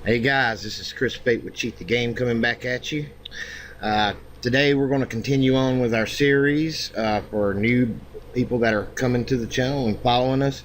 Hey guys, this is Chris Fayte with Cheat the Game coming back at you. Today we're going to continue on with our series for new people that are coming to the channel and following us.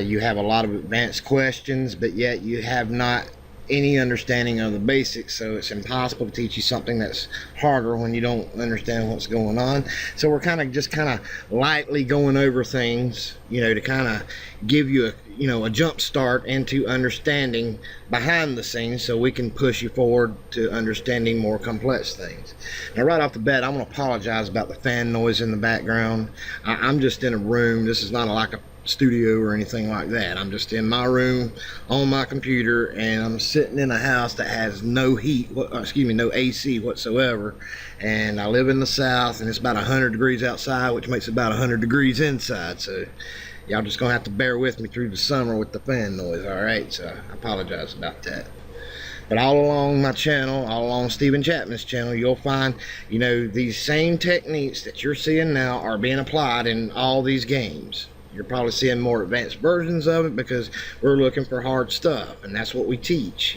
You have a lot of advanced questions, but yet you have not any understanding of the basics, so it's impossible to teach you something that's harder when you don't understand what's going on. So we're kind of lightly going over things, to kind of give you a jump start into understanding behind the scenes, so we can push you forward to understanding more complex things. Now, right off the bat, I want to apologize about the fan noise in the background. I'm just in a room. This is not like a studio or anything like that. I'm just in my room on my computer, and I'm sitting in a house that has no heat, no AC whatsoever, and I live in the South, and it's about 100 degrees outside, which makes it about 100 degrees inside, so y'all just gonna have to bear with me through the summer with the fan noise. All right, so I apologize about that. But all along my channel, all along Stephen Chapman's channel, you'll find, these same techniques that you're seeing now are being applied in all these games. You're probably seeing more advanced versions of it because we're looking for hard stuff, and that's what we teach,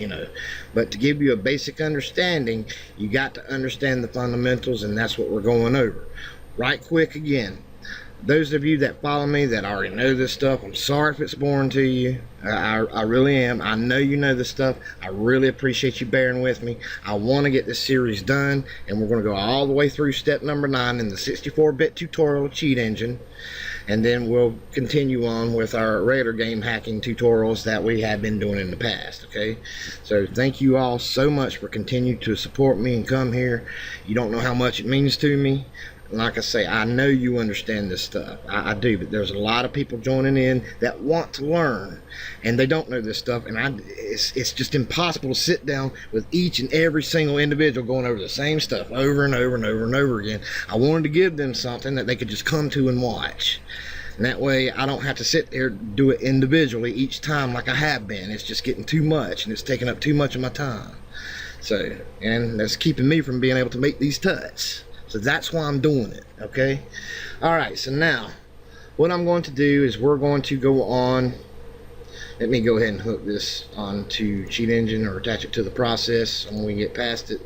But to give you a basic understanding, you got to understand the fundamentals, and that's what we're going over. Right quick again, those of you that follow me that already know this stuff, I'm sorry if it's boring to you. I really am. I know you know this stuff. I really appreciate you bearing with me. I want to get this series done, and we're going to go all the way through step number 9 in the 64-bit tutorial cheat engine, and then we'll continue on with our regular game hacking tutorials that we have been doing in the past. Okay, so thank you all so much for continuing to support me and come here. You don't know how much it means to me. Like I say, I know you understand this stuff. I do, but there's a lot of people joining in that want to learn, and they don't know this stuff, and it's just impossible to sit down with each and every single individual going over the same stuff over and over and over and over again. I wanted to give them something that they could just come to and watch, and that way I don't have to sit there and do it individually each time like I have been. It's just getting too much, and it's taking up too much of my time. So, and that's keeping me from being able to make these cuts. So that's why I'm doing it, okay? All right, so now what I'm going to do is we're going to go on. Let me go ahead and hook this onto Cheat Engine or attach it to the process when we get past it.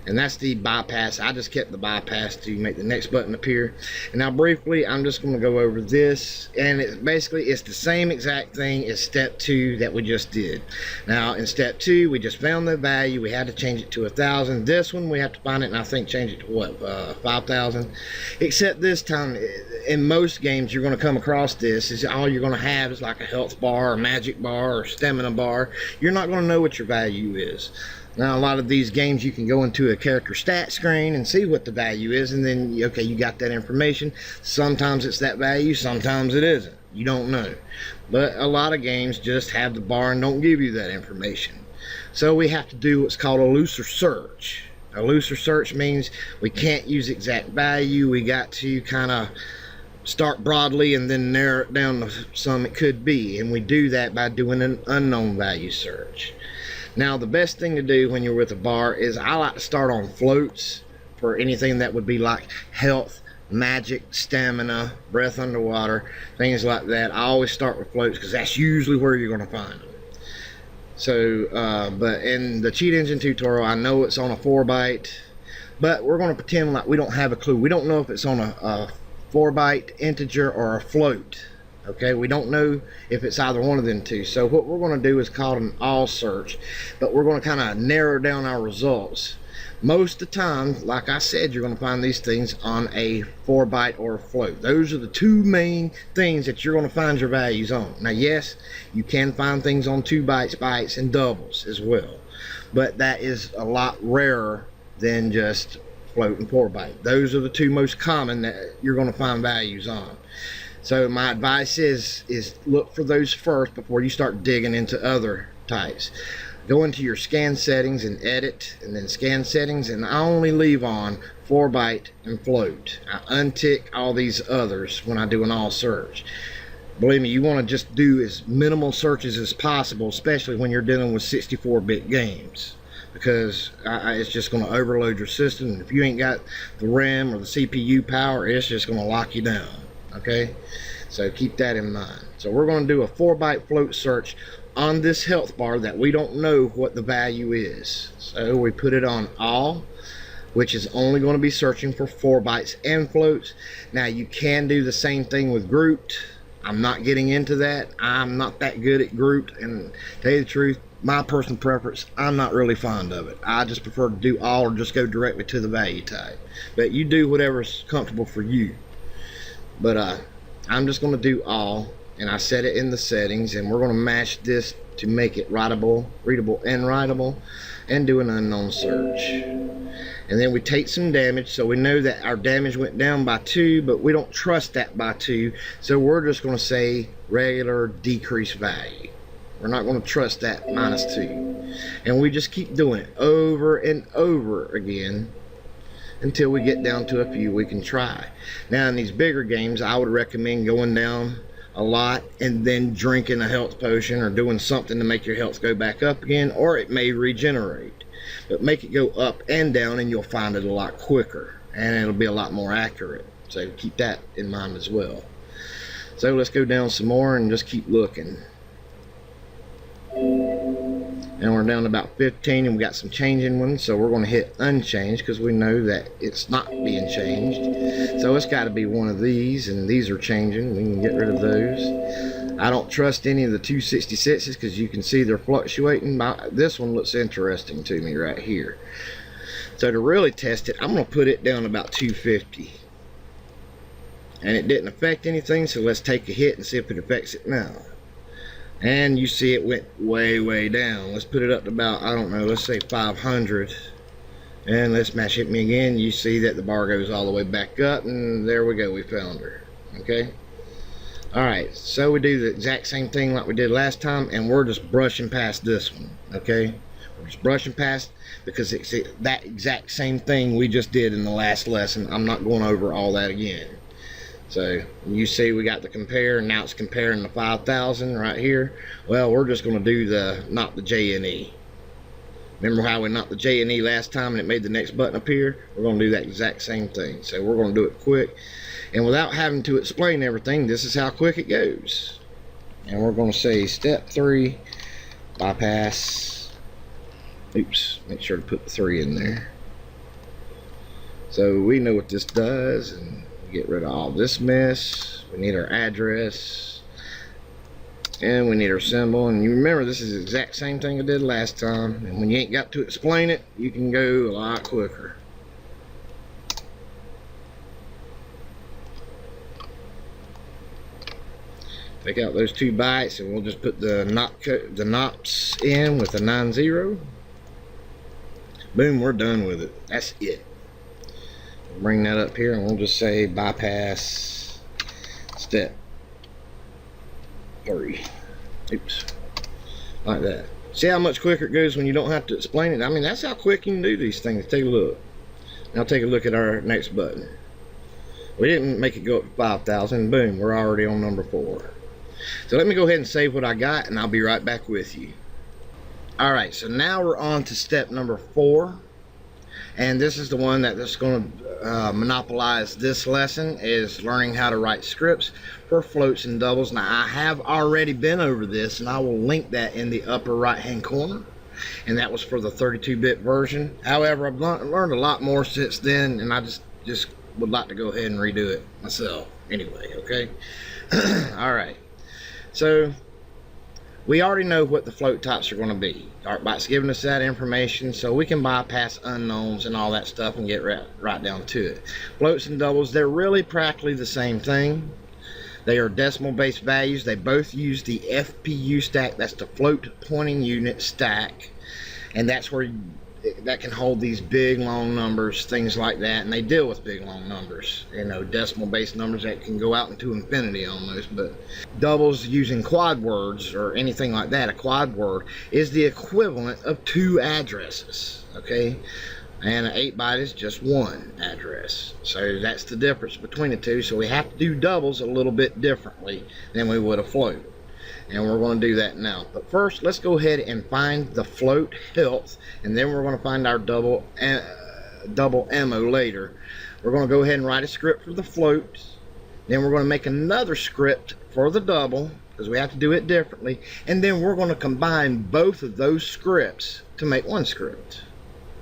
And that's the bypass. I just kept the bypass to make the next button appear. And now briefly, I'm just going to go over this, and it's the same exact thing as step 2 that we just did. Now in step 2, we just found the value. We had to change it to 1,000. This one we have to find it, and I think change it to what, 5,000. Except this time, in most games you're going to come across this, is all you're going to have is like a health bar, or magic bar, or stamina bar. You're not going to know what your value is. Now, a lot of these games, you can go into a character stat screen and see what the value is, and then, okay, you got that information. Sometimes it's that value, sometimes it isn't. You don't know. But a lot of games just have the bar and don't give you that information. So we have to do what's called a looser search. A looser search means we can't use exact value. We got to kind of start broadly and then narrow it down to some it could be, and we do that by doing an unknown value search. Now, the best thing to do when you're with a bar is I like to start on floats for anything that would be like health, magic, stamina, breath underwater, things like that. I always start with floats because that's usually where you're going to find them. So, but in the cheat engine tutorial, I know it's on a 4-byte, but we're going to pretend like we don't have a clue. We don't know if it's on a 4-byte integer or a float. Okay, we don't know if it's either one of them two. So what we're going to do is called an all search, but we're going to kind of narrow down our results. Most of the time, like I said, you're going to find these things on a 4-byte or a float. Those are the two main things that you're going to find your values on. Now, yes, you can find things on 2 bytes, bytes, and doubles as well, but that is a lot rarer than just float and 4-byte. Those are the two most common that you're going to find values on. So my advice is look for those first before you start digging into other types. Go into your scan settings and edit, and then scan settings, and I only leave on 4-byte and float. I untick all these others when I do an all search. Believe me, you want to just do as minimal searches as possible, especially when you're dealing with 64-bit games, because it's just going to overload your system. And if you ain't got the RAM or the CPU power, it's just going to lock you down. Okay, so keep that in mind. So we're going to do a 4-byte float search on this health bar that we don't know what the value is. So we put it on all, which is only going to be searching for 4 bytes and floats. Now you can do the same thing with grouped. I'm not getting into that. I'm not that good at grouped, and to tell you the truth, my personal preference, I'm not really fond of it. I just prefer to do all or just go directly to the value type. But you do whatever's comfortable for you. But I'm just going to do all, and I set it in the settings, and we're going to mash this to make it readable and writable, and do an unknown search. And then we take some damage, so we know that our damage went down by 2, but we don't trust that by 2, so we're just going to say regular decrease value. We're not going to trust that -2. And we just keep doing it over and over again until we get down to a few we can try. Now in these bigger games, I would recommend going down a lot and then drinking a health potion or doing something to make your health go back up again, or it may regenerate. But make it go up and down, and you'll find it a lot quicker, and it'll be a lot more accurate. So keep that in mind as well. So let's go down some more and just keep looking. And we're down to about 15, and we got some changing ones, so we're going to hit unchanged because we know that it's not being changed. So it's got to be one of these, and these are changing. We can get rid of those. I don't trust any of the 266s because you can see they're fluctuating. This one looks interesting to me right here. So to really test it, I'm going to put it down about 250. And it didn't affect anything, so let's take a hit and see if it affects it now. And you see it went way down. Let's put it up to about, I don't know, let's say 500. And let's mash hit me again. You see that the bar goes all the way back up, and there we go, we found her. Okay. Alright, so we do the exact same thing like we did last time, and we're just brushing past this one. Okay. We're just brushing past because it's that exact same thing we just did in the last lesson. I'm not going over all that again. So you see we got the compare, and now it's comparing the 5,000 right here. Well, we're just going to do the not the J and E. Remember how we knocked the J and E last time and it made the next button appear? We're going to do that exact same thing. So we're going to do it quick, and without having to explain everything, this is how quick it goes. And we're going to say step 3, bypass. Oops, make sure to put the 3 in there. So we know what this does, and get rid of all this mess. We need our address, and we need our symbol. And you remember, this is the exact same thing I did last time, and when you ain't got to explain it, you can go a lot quicker. Take out those 2 bytes, and we'll just put the NOPs in with a 90. Boom, we're done with it. That's it. Bring that up here, and we'll just say bypass step 3. Oops, like that. See how much quicker it goes when you don't have to explain it? I mean, that's how quick you can do these things. Take a look. Now take a look at our next button. We didn't make it go up to 5,000. Boom, we're already on number 4. So let me go ahead and save what I got, and I'll be right back with you. Alright, so now we're on to step number 4. And this is the one that's going to monopolize this lesson, is learning how to write scripts for floats and doubles. Now I have already been over this, and I will link that in the upper right hand corner, and that was for the 32-bit version. However, I've learned a lot more since then, and I just would like to go ahead and redo it myself anyway. Okay. Alright, so we already know what the float types are going to be. Dartbyte's giving us that information, so we can bypass unknowns and all that stuff and get right down to it. Floats and doubles, they're really practically the same thing. They are decimal based values. They both use the FPU stack. That's the float pointing unit stack, and that's where that can hold these big long numbers, things like that. And they deal with big long numbers, you know, decimal based numbers that can go out into infinity almost. But doubles using quad words or anything like that, a quad word is the equivalent of 2 addresses. Okay, and an 8-byte is just 1 address. So that's the difference between the two. So we have to do doubles a little bit differently than we would a float, and we're going to do that now. But first, let's go ahead and find the float health, and then we're going to find our double ammo later. We're going to go ahead and write a script for the float, then we're going to make another script for the double, because we have to do it differently, and then we're going to combine both of those scripts to make one script.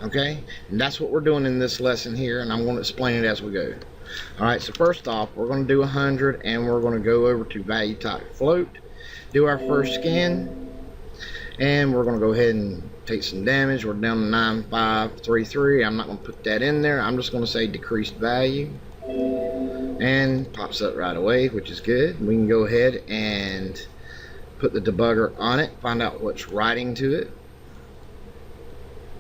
Okay, and that's what we're doing in this lesson here, and I'm going to explain it as we go. Alright, so first off, we're going to do 100, and we're going to go over to value type float, do our first scan, and we're going to go ahead and take some damage. We're down to 9533. I'm not going to put that in there. I'm just going to say decreased value, and pops up right away, which is good. We can go ahead and put the debugger on it, find out what's writing to it.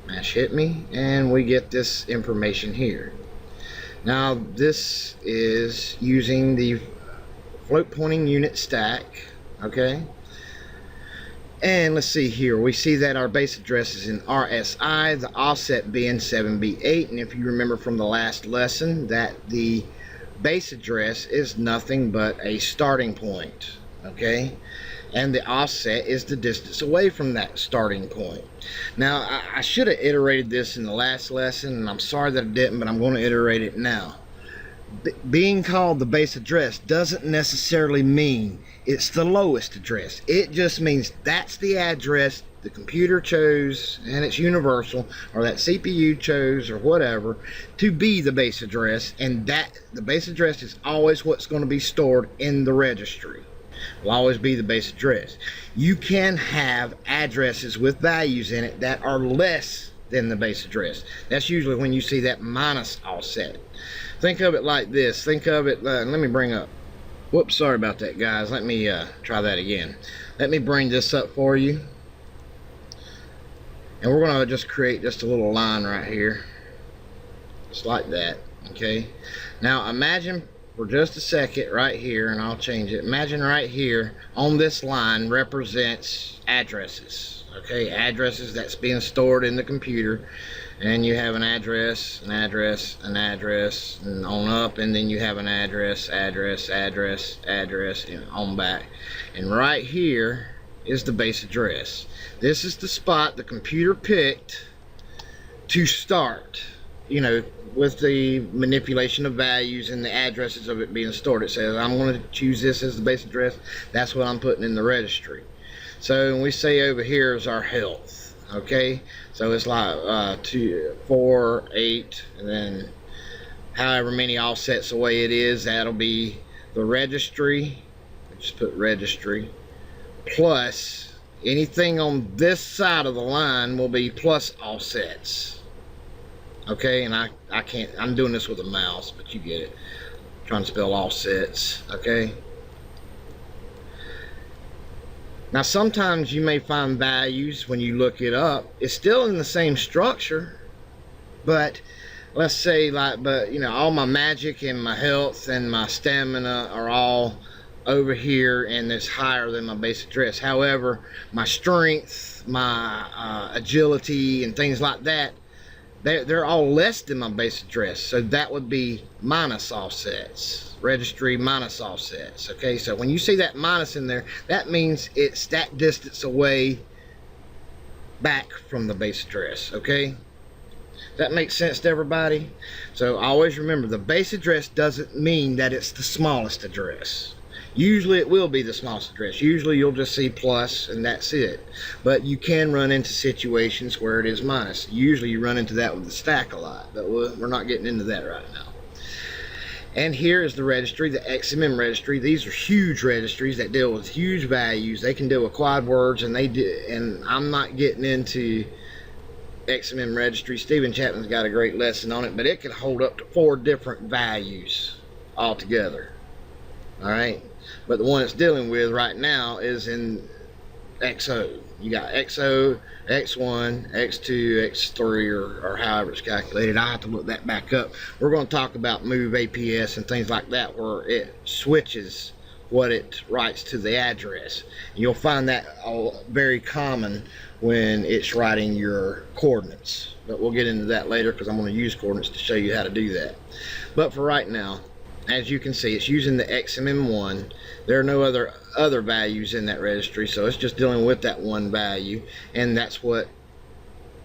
Mash hit me, and we get this information here. Now this is using the float pointing unit stack. Okay, and let's see here, we see that our base address is in RSI, the offset being 7B8, and if you remember from the last lesson that the base address is nothing but a starting point. Okay, and the offset is the distance away from that starting point. Now I should have iterated this in the last lesson, and I'm sorry that I didn't, but I'm going to iterate it now. Being called the base address doesn't necessarily mean it's the lowest address. It just means that's the address the computer chose, and it's universal, or that CPU chose, or whatever, to be the base address, and that the base address is always what's going to be stored in the registry. Will always be the base address. You can have addresses with values in it that are less than the base address. That's usually when you see that minus offset. Think of it like this. Think of it, let me bring up, whoops, sorry about that guys, let me try that again. Let me bring this up for you, and we're going to just create just a little line right here, just like that. Okay, now imagine for just a second right here, and I'll change it. Imagine right here on this line represents addresses. Okay, addresses that's being stored in the computer, and you have an address, an address, an address, and on up, and then you have an address, address, address, address, and on back. And right here is the base address. This is the spot the computer picked to start, you know, with the manipulation of values and the addresses of it being stored. It says I'm going to choose this as the base address. That's what I'm putting in the registry. So when we say over here is our health, okay, so it's like 2, 4, 8, and then however many offsets away it is, that'll be the registry. Just put registry plus anything on this side of the line will be plus offsets. Okay, and I can't, I'm doing this with a mouse, but you get it. I'm trying to spell offsets. Okay, now sometimes you may find values when you look it up, it's still in the same structure, but let's say like, but you know, all my magic and my health and my stamina are all over here, and it's higher than my base address. However, my strength, my agility and things like that, they're all less than my base address, so that would be minus offsets. Registry minus offsets. Okay, so when you see that minus in there, that means it's that distance away back from the base address. Okay, that makes sense to everybody? So always remember, the base address doesn't mean that it's the smallest address. Usually it will be the smallest address. Usually you'll just see plus and that's it. But you can run into situations where it is minus. Usually you run into that with the stack a lot, but we're not getting into that right now. And here is the registry, the XMM registry. These are huge registries that deal with huge values. They can deal with quad words, and they do. And I'm not getting into XMM registry. Stephen Chapman's got a great lesson on it, but it can hold up to 4 different values altogether. All right. But the one it's dealing with right now is in XO. You got XO, X1, X2, X3, or however it's calculated. I have to look that back up. We're going to talk about move APS and things like that, where it switches what it writes to the address. You'll find that all very common when it's writing your coordinates. But we'll get into that later, because I'm going to use coordinates to show you how to do that. But for right now, as you can see, it's using the XMM1. There are no other values in that registry, so it's just dealing with that one value, and that's what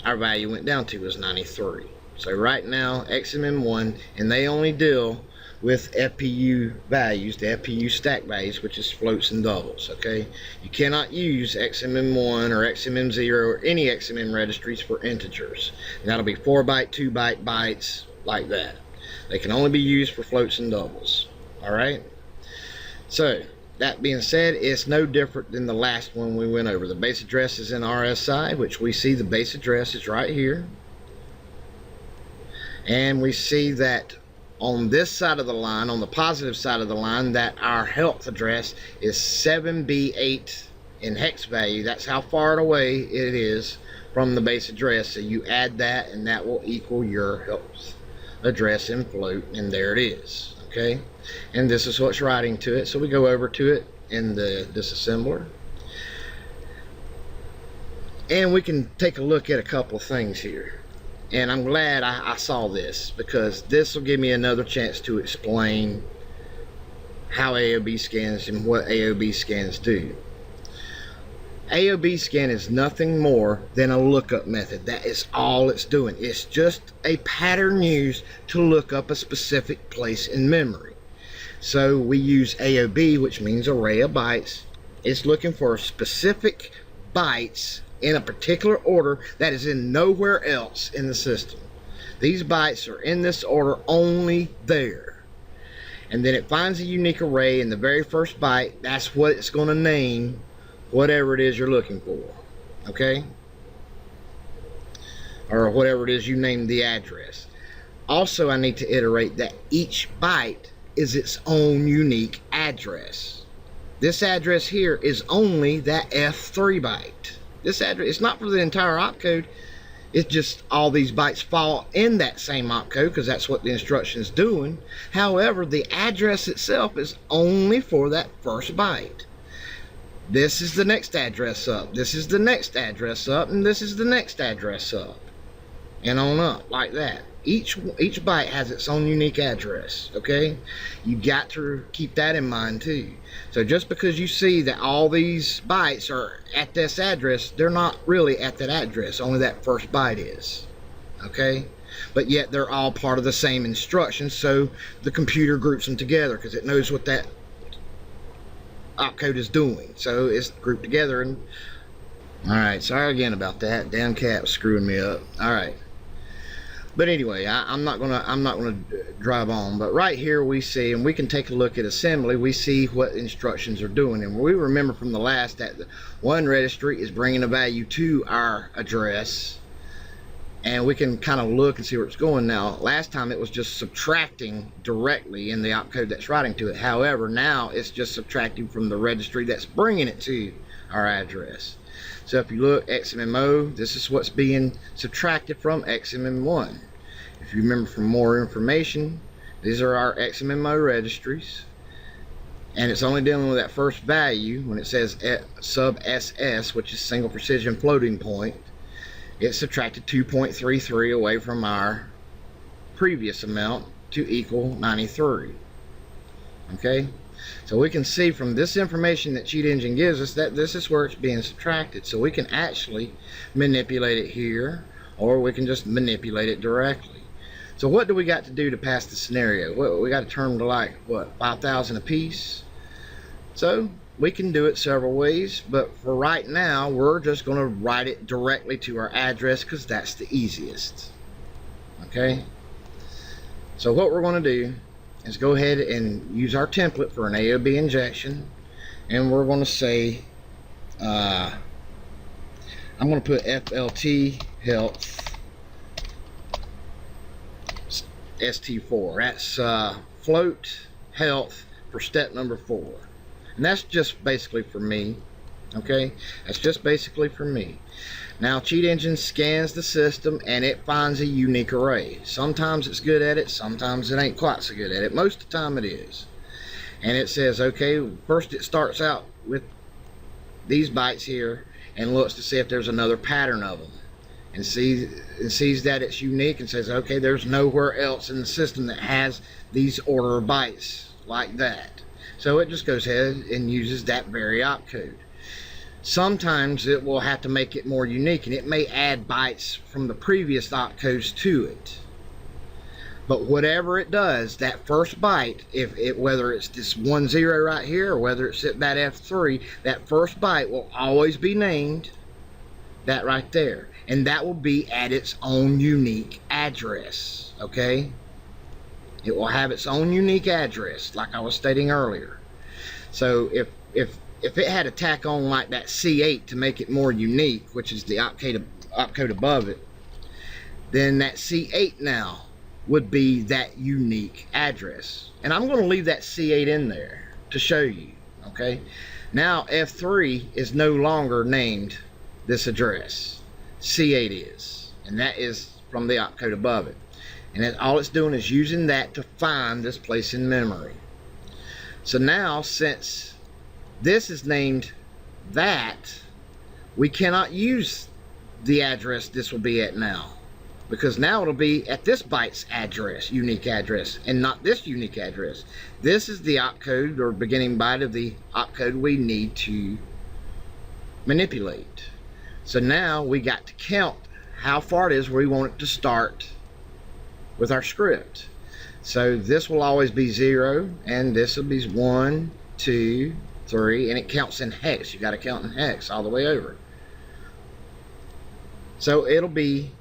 our value went down to, was 93. So right now, XMM1, and they only deal with FPU values, the FPU stack values, which is floats and doubles. Okay, you cannot use XMM1 or XMM0 or any XMM registries for integers. And that'll be 4-byte, 2-byte bytes, like that. They can only be used for floats and doubles. All right. So that being said, it's no different than the last one we went over. The base address is in RSI, which we see the base address is right here. And we see that on this side of the line, on the positive side of the line, that our health address is 7B8 in hex value. That's how far away it is from the base address. So you add that, and that will equal your health address in float, and there it is. Okay, and this is what's writing to it. So we go over to it in the disassembler, and we can take a look at a couple of things here. And I'm glad I saw this, because this will give me another chance to explain how AOB scans and what AOB scans do. AOB scan is nothing more than a lookup method. That is all it's doing. It's just a pattern used to look up a specific place in memory. So we use AOB, which means array of bytes. It's looking for specific bytes in a particular order that is in nowhere else in the system. These bytes are in this order only there. And then it finds a unique array in the very first byte. That's what it's going to name whatever it is you're looking for. Okay? Or whatever it is you named the address. Also, I need to iterate that each byte is its own unique address. This address here is only that F3 byte. This address, it's not for the entire opcode. It's just all these bytes fall in that same opcode, because that's what the instruction is doing. However, the address itself is only for that first byte. This is the next address up, this is the next address up, and this is the next address up, and on up, like that. Each byte has its own unique address. Okay, you got to keep that in mind too. So just because you see that all these bytes are at this address, they're not really at that address, only that first byte is. Okay, but yet they're all part of the same instruction, so the computer groups them together because it knows what that opcode is doing, so it's grouped together. And all right, sorry again about that, damn cat screwing me up. All right, but anyway, I'm not gonna drive on. But right here we see, and we can take a look at assembly, we see what instructions are doing. And we remember from the last that the one registry is bringing a value to our address, and we can kind of look and see where it's going. Now last time it was just subtracting directly in the opcode that's writing to it. However, now it's just subtracting from the registry that's bringing it to our address. So if you look, XMMO, this is what's being subtracted from XMM1. If you remember from more information, these are our XMMO registries, and it's only dealing with that first value. When it says sub SS, which is single precision floating point, it subtracted 2.33 away from our previous amount to equal 93. Okay, so we can see from this information that Cheat Engine gives us that this is where it's being subtracted. So we can actually manipulate it here, or we can just manipulate it directly. So what do we got to do to pass the scenario? Well, we got to turn them to like, what, 5,000 a piece? So we can do it several ways, but for right now we're just going to write it directly to our address because that's the easiest. Okay, so what we're going to do is go ahead and use our template for an AOB injection, and we're going to say I'm going to put FLT health ST4. That's float health for step number 4. And that's just basically for me. Okay, that's just basically for me. Now Cheat Engine scans the system and it finds a unique array. Sometimes it's good at it, sometimes it ain't quite so good at it. Most of the time it is. And it says, okay, first it starts out with these bytes here and looks to see if there's another pattern of them, and sees that it's unique and says, okay, there's nowhere else in the system that has these order of bytes like that. So it just goes ahead and uses that very opcode. Sometimes it will have to make it more unique, and it may add bytes from the previous opcodes to it. But whatever it does, that first byte, whether it's this 10 right here or whether it's at that F3, that first byte will always be named that right there, and that will be at its own unique address. Okay, it will have its own unique address, like I was stating earlier. So if it had to tack on like that C8 to make it more unique, which is the opcode above it, then that C8 now would be that unique address. And I'm going to leave that C8 in there to show you. Okay, now F3 is no longer named this address. C8 is, and that is from the opcode above it. And all it's doing is using that to find this place in memory. So now, since this is named that, we cannot use the address this will be at now, because now it'll be at this byte's address, unique address, and not this unique address. This is the opcode or beginning byte of the opcode we need to manipulate. So now we got to count how far it is where we want it to start with our script. So this will always be 0, and this will be 1, 2, 3, and it counts in hex. You got to count in hex all the way over. So it'll be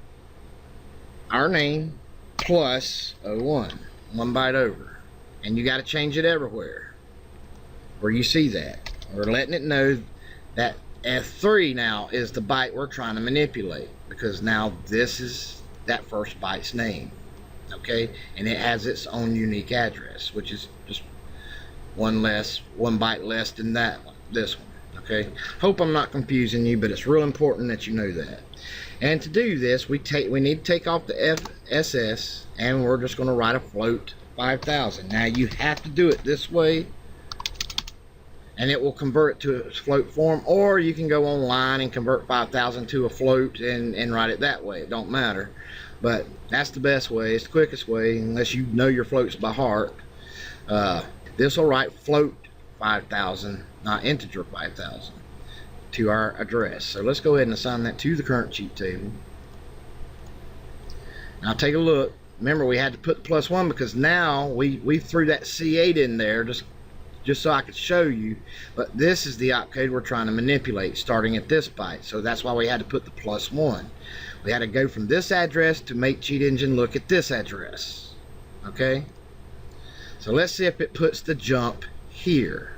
our name plus 01, 1 byte over, and you got to change it everywhere where you see that. We're letting it know that F3 now is the byte we're trying to manipulate, because now this is that first byte's name. Okay, and it has its own unique address, which is just one byte less than this one. Okay, hope I'm not confusing you, but it's real important that you know that. And to do this, we need to take off the FSS, and we're just going to write a float 5000. Now you have to do it this way, and it will convert it to its float form, or you can go online and convert 5000 to a float and write it that way. It don't matter, but that's the best way. It's the quickest way, unless you know your floats by heart. This will write float 5000, not integer 5000, to our address. So let's go ahead and assign that to the current cheat table. Now take a look. Remember, we had to put the +1 because now we threw that C8 in there just so I could show you, but this is the opcode we're trying to manipulate starting at this byte, so that's why we had to put the +1. We had to go from this address to make Cheat Engine look at this address. Okay, so let's see if it puts the jump here,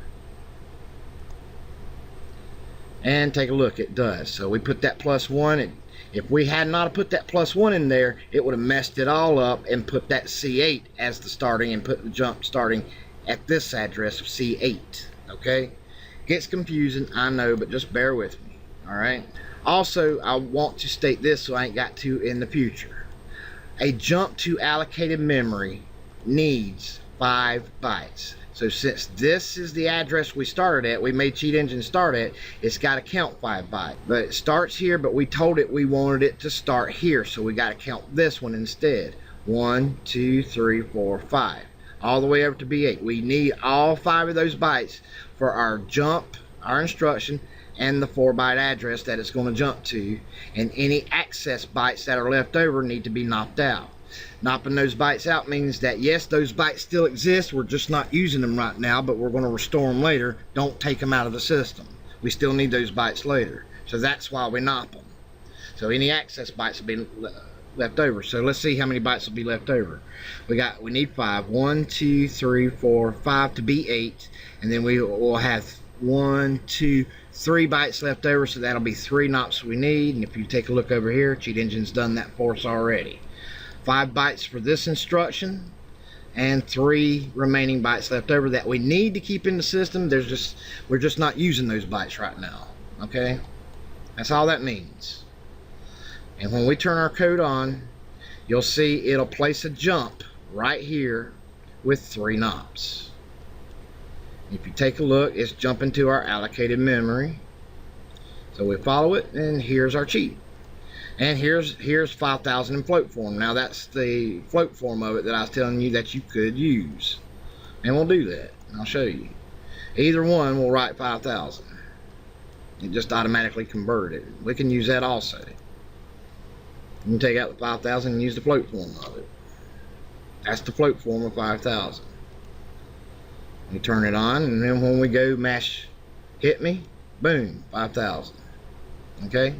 and take a look. It does. So we put that +1. If we had not put that +1 in there, it would have messed it all up and put that C8 as the starting and put the jump starting at this address of C8. Okay, gets confusing, I know, but just bear with me. All right, also I want to state this so I ain't got to in the future. A jump to allocated memory needs 5 bytes. So since this is the address we started at, we made Cheat Engine start at, it's got to count 5 bytes. But it starts here, but we told it we wanted it to start here, so we got to count this one instead. 1, 2, 3, 4, 5. All the way over to B8. We need all 5 of those bytes for our jump, our instruction, and the 4-byte address that it's going to jump to, and any access bytes that are left over need to be knocked out. Knocking those bytes out means that yes, those bytes still exist, we're just not using them right now, but we're going to restore them later. Don't take them out of the system. We still need those bytes later, so that's why we knock them. So any access bytes will be left over. So let's see how many bytes will be left over. We need 5. 1, 2, 3, 4, 5 to be 8, and then we will have 1, 2, 3 bytes left over, so that'll be 3 knops we need. And if you take a look over here, Cheat Engine's done that for us already. 5 bytes for this instruction, and 3 remaining bytes left over that we need to keep in the system. We're just not using those bytes right now. Okay, that's all that means. And when we turn our code on, you'll see it'll place a jump right here with 3 knops. If you take a look, it's jumping to our allocated memory. So we follow it, and here's our cheat. And here's 5000 in float form. Now that's the float form of it that I was telling you that you could use. And we'll do that. I'll show you. Either one will write 5000. It just automatically converted it. We can use that also. You can take out the 5000 and use the float form of it. That's the float form of 5,000. We turn it on, and then when we go mash hit me, boom, 5,000. Okay.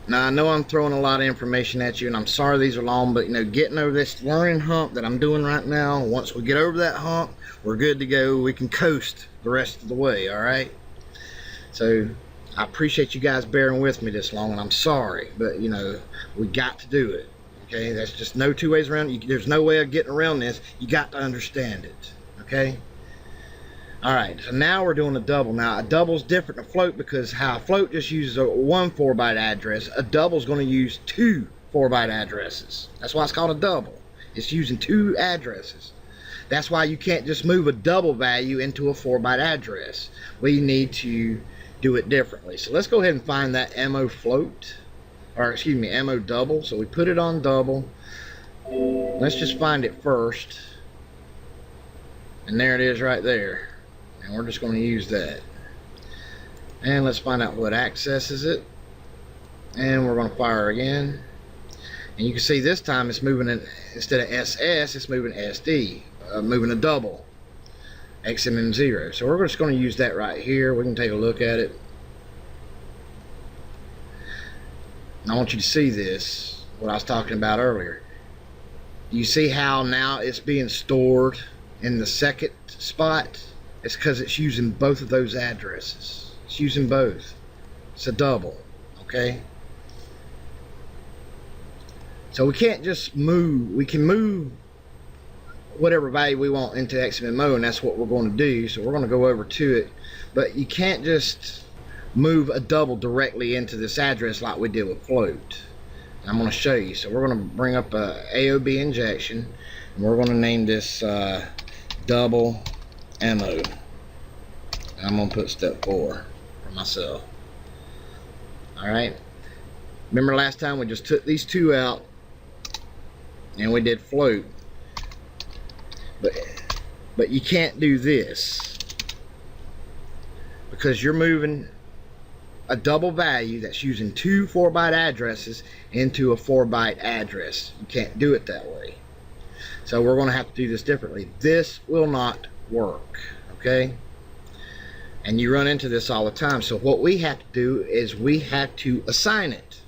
Now I know I'm throwing a lot of information at you, and I'm sorry these are long, but you know, getting over this learning hump that I'm doing right now, once we get over that hump, we're good to go. We can coast the rest of the way. All right. So I appreciate you guys bearing with me this long, and I'm sorry, but you know, we got to do it. Okay, that's just no two ways around it. There's no way of getting around this. You got to understand it. Okay. All right, so now we're doing a double. Now a double is different than a float, because how a float just uses a 1 4-byte address, a double is going to use 2 4-byte addresses. That's why it's called a double. It's using 2 addresses. That's why you can't just move a double value into a 4-byte address. We need to do it differently. So let's go ahead and find that MO float, or excuse me, MO double. So we put it on double. Let's just find it first, and there it is right there. And we're just going to use that. And let's find out what accesses it. And we're going to fire again. And you can see this time it's moving in, instead of SS, it's moving SD, moving a double, XMM0. So we're just going to use that right here. We can take a look at it. And I want you to see this, what I was talking about earlier. You see how now it's being stored in the second spot? It's because it's using both of those addresses. It's using both. It's a double. Okay. So we can't just move. We can move whatever value we want into XMMO, and that's what we're going to do. So we're going to go over to it. But you can't just move a double directly into this address like we did with float. And I'm going to show you. So we're going to bring up a AOB injection, and we're going to name this double MO. I'm going to put step 4 for myself. Alright. Remember last time we just took these 2 out and we did float. But you can't do this, because you're moving a double value that's using 2 4-byte addresses into a 4-byte address. You can't do it that way. So we're going to have to do this differently. This will not work. Okay. And you run into this all the time. So what we have to do is we have to assign it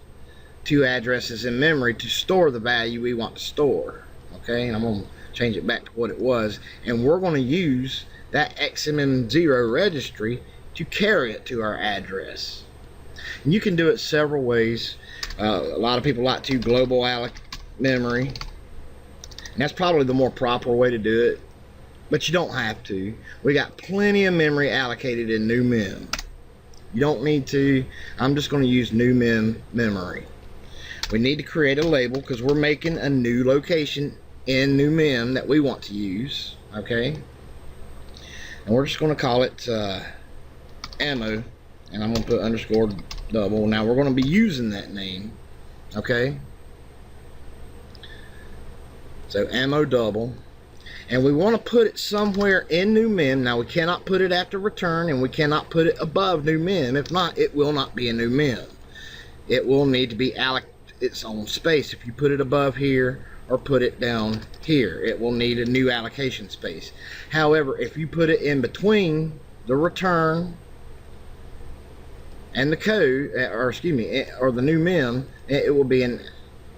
2 addresses in memory to store the value we want to store. Okay, and I'm going to change it back to what it was, and we're going to use that XMM0 registry to carry it to our address. And you can do it several ways. A lot of people like to global alloc memory, and that's probably the more proper way to do it. But you don't have to. We got plenty of memory allocated in new mem. You don't need to. I'm just going to use new mem memory. We need to create a label because we're making a new location in new mem that we want to use. Okay. And we're just going to call it ammo. And I'm going to put underscore double. Now we're going to be using that name. Okay. So ammo double. And we want to put it somewhere in new mem. Now we cannot put it after return, and we cannot put it above new mem. If not, it will not be a new mem. It will need to be its own space. If you put it above here or put it down here, it will need a new allocation space. However, if you put it in between the return and the code, or excuse me, or the new mem, it will be in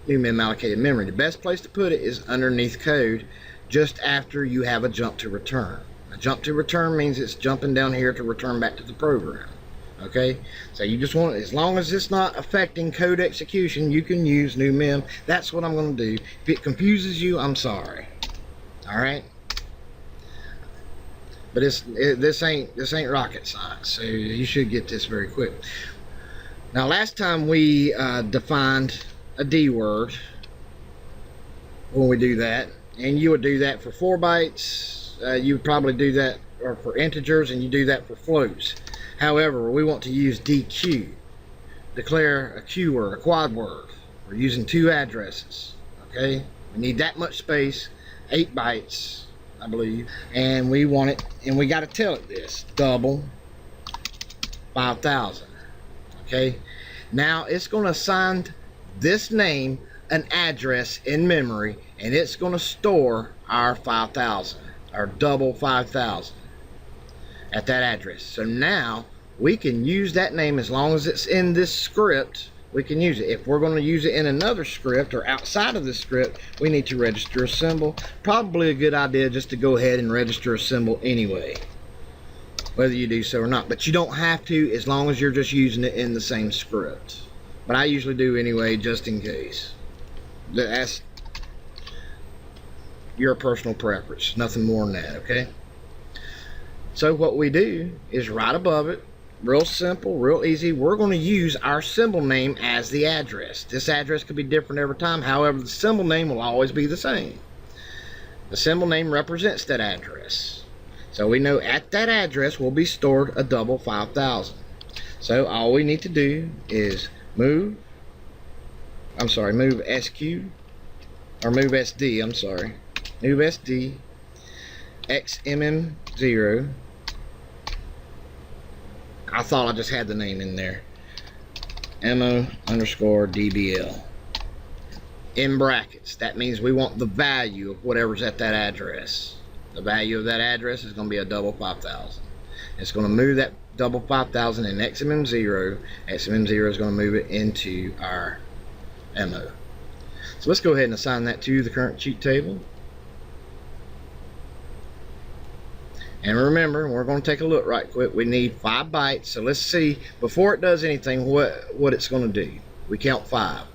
new mem allocated memory. The best place to put it is underneath code, just after you have a jump to return. A jump to return means it's jumping down here to return back to the program. Okay, so you just want, as long as it's not affecting code execution, you can use new mem. That's what I'm going to do. If it confuses you, I'm sorry. All right, but this ain't rocket science, so you should get this very quick. Now, last time we defined a D word when we do that. And you would do that for 4 bytes. You would probably do that or for integers, and you do that for floats. However, we want to use DQ, declare a Q word, a quad word. We're using 2 addresses. Okay, we need that much space, 8 bytes, I believe, and we want it, and we got to tell it this double 5,000. Okay, now it's going to assign this name an address in memory, and it's going to store our 5,000, our double 5,000 at that address. So now we can use that name as long as it's in this script. We can use it. If we're going to use it in another script or outside of this script, we need to register a symbol. Probably a good idea just to go ahead and register a symbol anyway, whether you do so or not. But you don't have to, as long as you're just using it in the same script. But I usually do anyway, just in case. That's your personal preference, nothing more than that, okay? So what we do is right above it, real simple, real easy, we're going to use our symbol name as the address. This address could be different every time, however the symbol name will always be the same. The symbol name represents that address. So we know at that address will be stored a double 5,000. So all we need to do is move SQ, or move SD, I'm sorry. Move SD, XMM0. I thought I just had the name in there. MO_DBL. In brackets. That means we want the value of whatever's at that address. The value of that address is going to be a double 5,000. It's going to move that double 5,000 in XMM0. XMM0 is going to move it into our MO. So let's go ahead and assign that to the current cheat table. And remember, we're going to take a look right quick. We need 5 bytes. So let's see, before it does anything, what it's going to do. We count 5.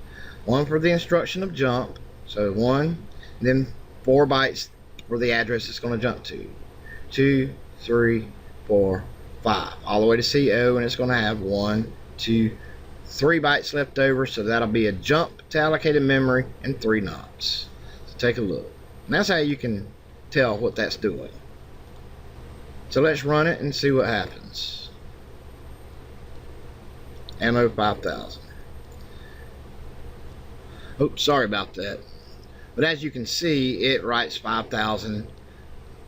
1 for the instruction of jump. So 1, then 4 bytes for the address it's going to jump to. 2, 3, 4, 5. All the way to CO, and it's going to have 1, 2, 3 bytes left over. So that'll be a jump to allocated memory and 3 knots. So take a look. And that's how you can tell what that's doing. So let's run it and see what happens. Ammo 5,000. Oops, sorry about that. But as you can see, it writes 5,000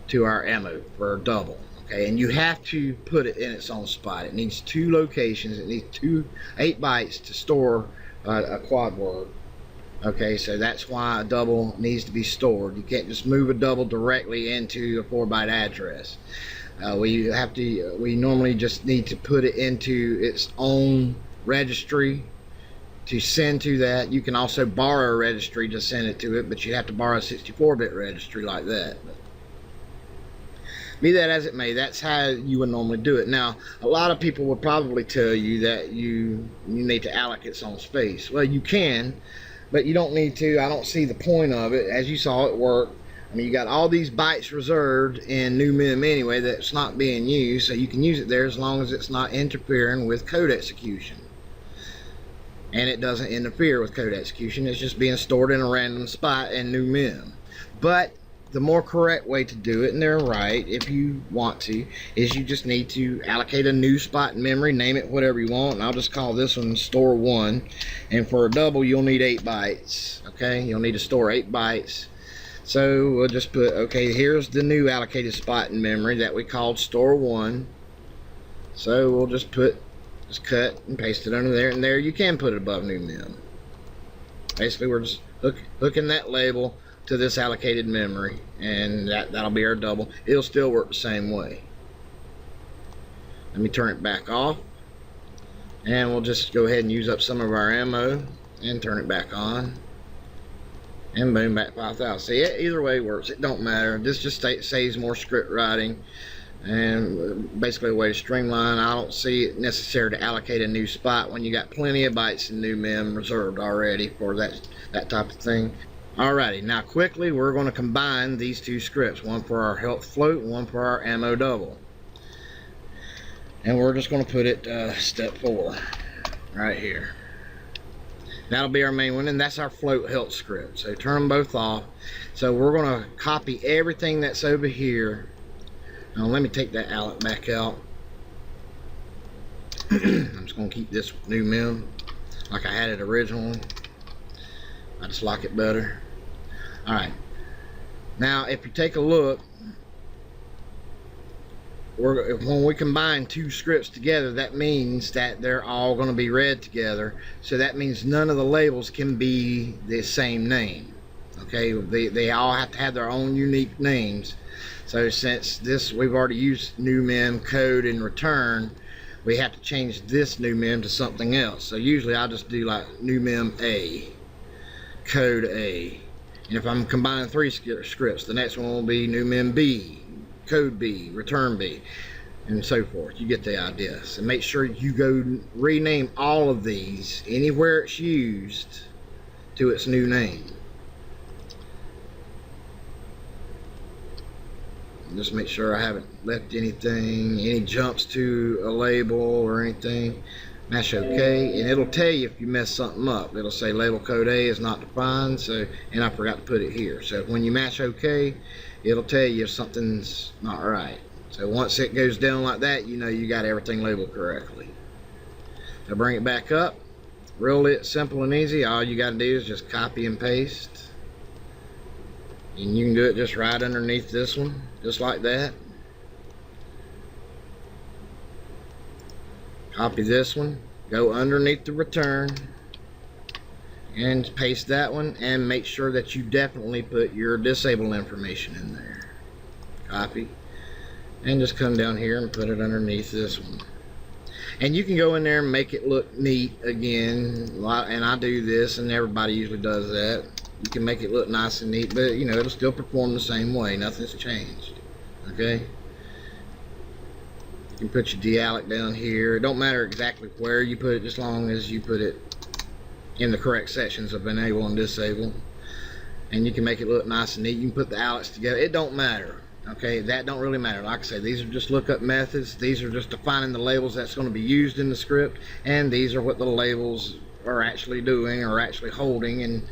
to our ammo for a double. Okay, and you have to put it in its own spot. It needs 2 locations. It needs 8 bytes to store a quad word. Okay, so that's why a double needs to be stored. You can't just move a double directly into a 4-byte address. We normally just need to put it into its own registry to send to that. You can also borrow a registry to send it to it, but you have to borrow a 64-bit registry like that. But be that as it may, that's how you would normally do it. Now, a lot of people would probably tell you that you need to allocate its own space. Well, you can, but you don't need to. I don't see the point of it. As you saw, it worked. I mean, you got all these bytes reserved in new mem anyway that's not being used, so you can use it there as long as it's not interfering with code execution. And it doesn't interfere with code execution. It's just being stored in a random spot in new mem. But the more correct way to do it, and they're right if you want to, is you just need to allocate a new spot in memory, name it whatever you want, and I'll just call this one store 1. And for a double, you'll need 8 bytes. Okay, you'll need to store 8 bytes. So we'll just put, okay, here's the new allocated spot in memory that we called store 1. So we'll just cut and paste it under there, and there you can put it above new mem. Basically, we're just hooking that label to this allocated memory, and that'll be our double. It'll still work the same way. Let me turn it back off, and we'll just go ahead and use up some of our ammo and turn it back on. And boom, back 5,000. See, either way works. It don't matter. This just saves more script writing and basically a way to streamline. I don't see it necessary to allocate a new spot when you got plenty of bytes in new mem reserved already for that type of thing. Alrighty, now quickly we're going to combine these 2 scripts, one for our health float and one for our ammo double. And we're just going to put it step 4 right here. That'll be our main one, and that's our float health script. So turn them both off. So we're going to copy everything that's over here. Now let me take that alloc back out. I'm just going to keep this new mem like I had it originally. I just like it better. Alright. Now if you take a look, when we combine two scripts together, that means that they're all going to be read together. So that means none of the labels can be the same name. Okay, they all have to have their own unique names. So since this, we've already used new mem, code, and return, we have to change this new mem to something else. So usually I'll just do like new mem A, code A. And if I'm combining three scripts, the next one will be new mem B, code B, return B, and so forth. You get the idea. So make sure you go rename all of these anywhere it's used to its new name. Just make sure I haven't left anything, any jumps to a label or anything. Mash OK, and it'll tell you if you mess something up. It'll say label code A is not defined, so, and I forgot to put it here. So when you mash OK, it'll tell you if something's not right. So once it goes down like that, you know you got everything labeled correctly. So bring it back up, real simple and easy. All you got to do is just copy and paste, and you can do it just right underneath this one, just like that. Copy this one, go underneath the return, and paste that one, and make sure that you definitely put your disable information in there. Copy, and just come down here and put it underneath this one. And you can go in there and make it look neat again, and I do this, and everybody usually does that. You can make it look nice and neat, but you know, it'll still perform the same way. Nothing's changed. Okay, you can put your dealloc down here. It don't matter exactly where you put it, just as long as you put it in the correct sections of enable and disable. And you can make it look nice and neat. You can put the allocs together. It don't matter. Okay, that don't really matter. Like I say, these are just lookup methods. These are just defining the labels that's going to be used in the script, and these are what the labels are actually doing or actually holding in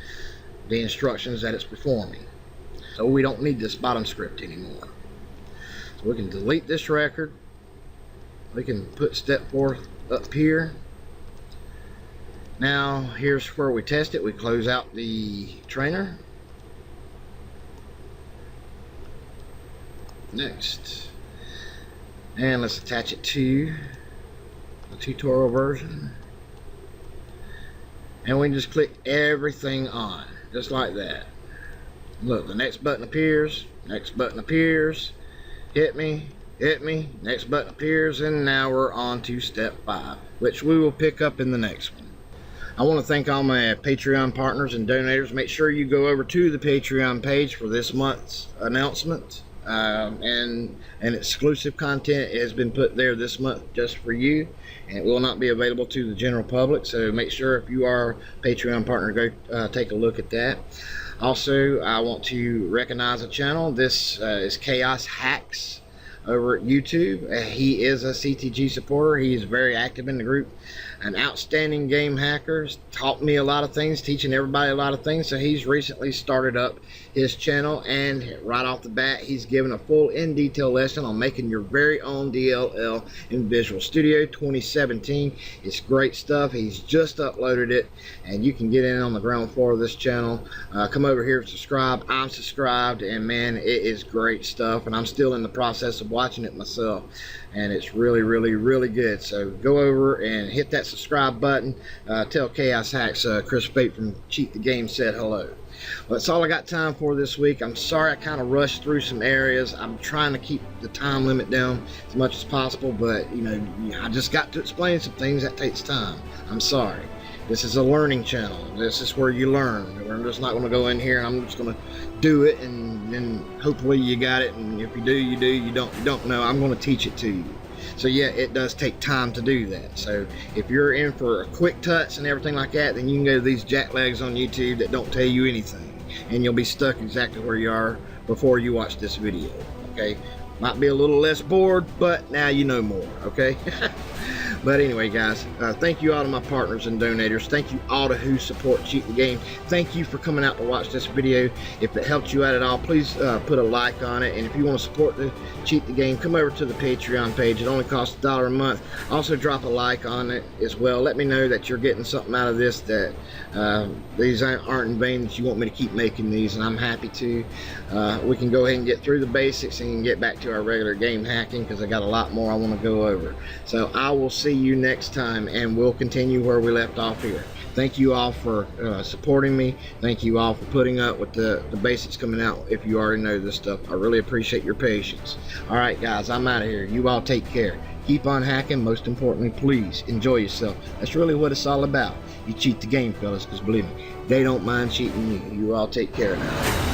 the instructions that it's performing. So we don't need this bottom script anymore. So we can delete this record. We can put step 4 up here. Now here's where we test it. We close out the trainer. Next, and let's attach it to the tutorial version, and we can just click everything on, just like that. Look, the next button appears, next button appears, hit me, next button appears, and now we're on to step 5, which we will pick up in the next one. I want to thank all my Patreon partners and donators. Make sure you go over to the Patreon page for this month's announcement. And exclusive content has been put there this month just for you, and it will not be available to the general public. So make sure if you are a Patreon partner, go take a look at that. Also, I want to recognize a channel. This is Chaos Hacks over at YouTube. He is a CTG supporter. He is very active in the group. An outstanding game hacker, taught me a lot of things, teaching everybody a lot of things. So he's recently started up his channel, and right off the bat he's given a full in-detail lesson on making your very own DLL in Visual Studio 2017. It's great stuff. He's just uploaded it, and you can get in on the ground floor of this channel. Come over here and subscribe. I'm subscribed, and man, it is great stuff, and I'm still in the process of watching it myself, and it's really good. So go over and hit that subscribe button. Tell Chaos Hacks Chris Fayte from Cheat the Game said hello. Well, that's all I got time for this week. I'm sorry I kind of rushed through some areas. I'm trying to keep the time limit down as much as possible, but you know, I just got to explain some things. That takes time. I'm sorry. This is a learning channel. This is where you learn. We're just not going to go in here and I'm just going to do it, and then hopefully you got it, and if you do, you do. You don't know. I'm going to teach it to you. So yeah, it does take time to do that. So if you're in for a quick touch and everything like that, then you can go to these jacklegs on YouTube that don't tell you anything, and you'll be stuck exactly where you are before you watch this video. Okay, might be a little less bored, but now you know more. Okay. But anyway, guys, thank you all to my partners and donators. Thank you all to who support Cheat the Game. Thank you for coming out to watch this video. If it helped you out at all, please put a like on it. And if you want to support the Cheat the Game, come over to the Patreon page. It only costs $1 a month. Also, drop a like on it as well. Let me know that you're getting something out of this, that these aren't in vain, that you want me to keep making these, and I'm happy to. We can go ahead and get through the basics and get back to to our regular game hacking because I got a lot more I want to go over. So I will see you next time, and we'll continue where we left off here. Thank you all for supporting me. Thank you all for putting up with the basics coming out. If you already know this stuff, I really appreciate your patience. All right, guys, I'm out of here. You all take care. Keep on hacking. Most importantly, please enjoy yourself. That's really what it's all about. You cheat the game, fellas, because believe me, they don't mind cheating you. You all take care now.